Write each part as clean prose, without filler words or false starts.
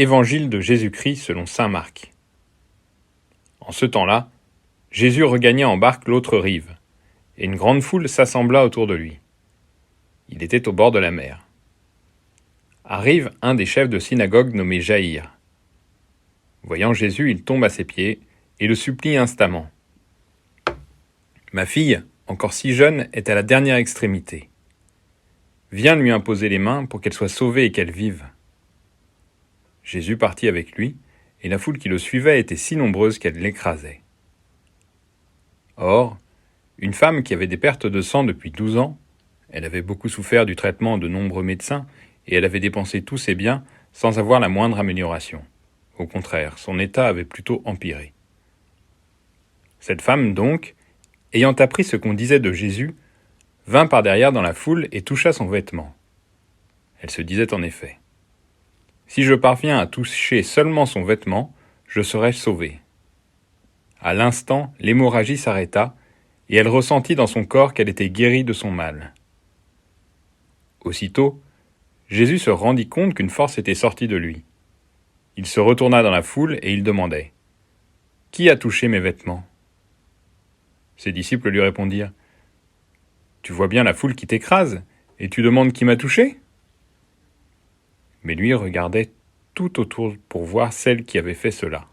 Évangile de Jésus-Christ selon saint Marc. En ce temps-là, Jésus regagna en barque l'autre rive, et une grande foule s'assembla autour de lui. Il était au bord de la mer. Arrive un des chefs de synagogue nommé Jaïr. Voyant Jésus, il tombe à ses pieds et le supplie instamment. « Ma fille, encore si jeune, est à la dernière extrémité. Viens lui imposer les mains pour qu'elle soit sauvée et qu'elle vive. » Jésus partit avec lui, et la foule qui le suivait était si nombreuse qu'elle l'écrasait. Or, une femme qui avait des pertes de sang depuis 12 ans, elle avait beaucoup souffert du traitement de nombreux médecins, et elle avait dépensé tous ses biens sans avoir la moindre amélioration. Au contraire, son état avait plutôt empiré. Cette femme, donc, ayant appris ce qu'on disait de Jésus, vint par derrière dans la foule et toucha son vêtement. Elle se disait en effet : « Si je parviens à toucher seulement son vêtement, je serai sauvée. » À l'instant, l'hémorragie s'arrêta, et elle ressentit dans son corps qu'elle était guérie de son mal. Aussitôt, Jésus se rendit compte qu'une force était sortie de lui. Il se retourna dans la foule et il demandait : « Qui a touché mes vêtements ?» Ses disciples lui répondirent : « Tu vois bien la foule qui t'écrase, et tu demandes qui m'a touché ?» Mais lui regardait tout autour pour voir celle qui avait fait cela.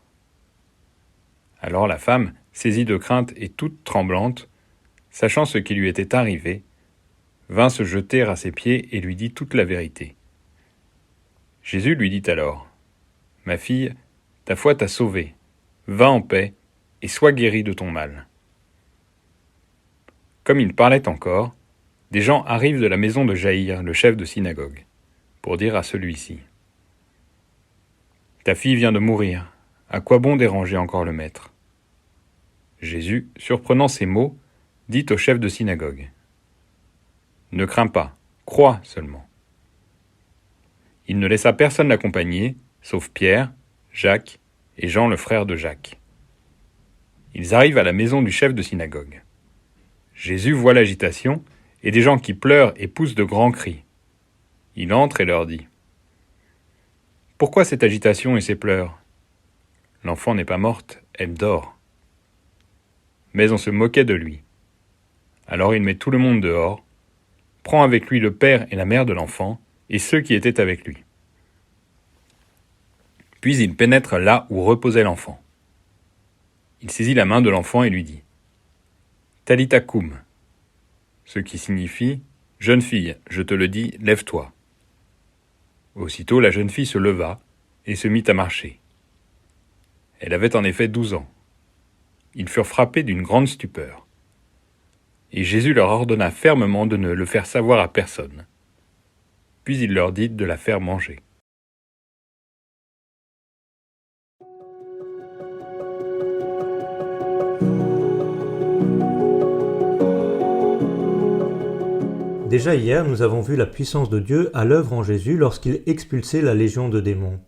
Alors la femme, saisie de crainte et toute tremblante, sachant ce qui lui était arrivé, vint se jeter à ses pieds et lui dit toute la vérité. Jésus lui dit alors : « Ma fille, ta foi t'a sauvée. Va en paix et sois guérie de ton mal. » Comme il parlait encore, des gens arrivent de la maison de Jaïr, le chef de synagogue, pour dire à celui-ci : « Ta fille vient de mourir, à quoi bon déranger encore le maître ?» Jésus, surprenant ces mots, dit au chef de synagogue : « Ne crains pas, crois seulement. » Il ne laissa personne l'accompagner, sauf Pierre, Jacques et Jean le frère de Jacques. Ils arrivent à la maison du chef de synagogue. Jésus voit l'agitation et des gens qui pleurent et poussent de grands cris. Il entre et leur dit : « Pourquoi cette agitation et ces pleurs ? L'enfant n'est pas morte, elle dort. » Mais on se moquait de lui. Alors il met tout le monde dehors, prend avec lui le père et la mère de l'enfant et ceux qui étaient avec lui. Puis il pénètre là où reposait l'enfant. Il saisit la main de l'enfant et lui dit : « Talitha koum », ce qui signifie : « Jeune fille, je te le dis, lève-toi. » Aussitôt la jeune fille se leva et se mit à marcher. Elle avait en effet 12 ans. Ils furent frappés d'une grande stupeur. Et Jésus leur ordonna fermement de ne le faire savoir à personne. Puis il leur dit de la faire manger. Déjà hier, nous avons vu la puissance de Dieu à l'œuvre en Jésus lorsqu'il expulsait la légion de démons.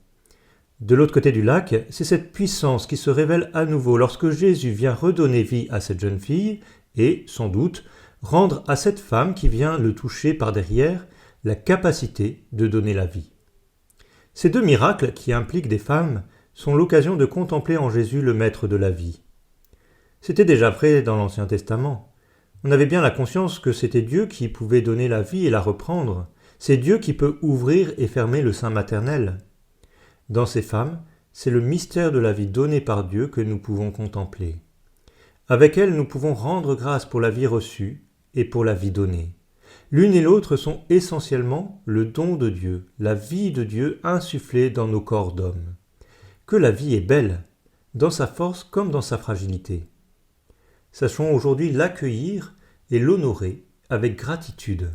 De l'autre côté du lac, c'est cette puissance qui se révèle à nouveau lorsque Jésus vient redonner vie à cette jeune fille et, sans doute, rendre à cette femme qui vient le toucher par derrière la capacité de donner la vie. Ces deux miracles qui impliquent des femmes sont l'occasion de contempler en Jésus le maître de la vie. C'était déjà vrai dans l'Ancien Testament. On avait bien la conscience que c'était Dieu qui pouvait donner la vie et la reprendre. C'est Dieu qui peut ouvrir et fermer le sein maternel. Dans ces femmes, c'est le mystère de la vie donnée par Dieu que nous pouvons contempler. Avec elles, nous pouvons rendre grâce pour la vie reçue et pour la vie donnée. L'une et l'autre sont essentiellement le don de Dieu, la vie de Dieu insufflée dans nos corps d'hommes. Que la vie est belle, dans sa force comme dans sa fragilité. Sachons aujourd'hui l'accueillir et l'honorer avec gratitude.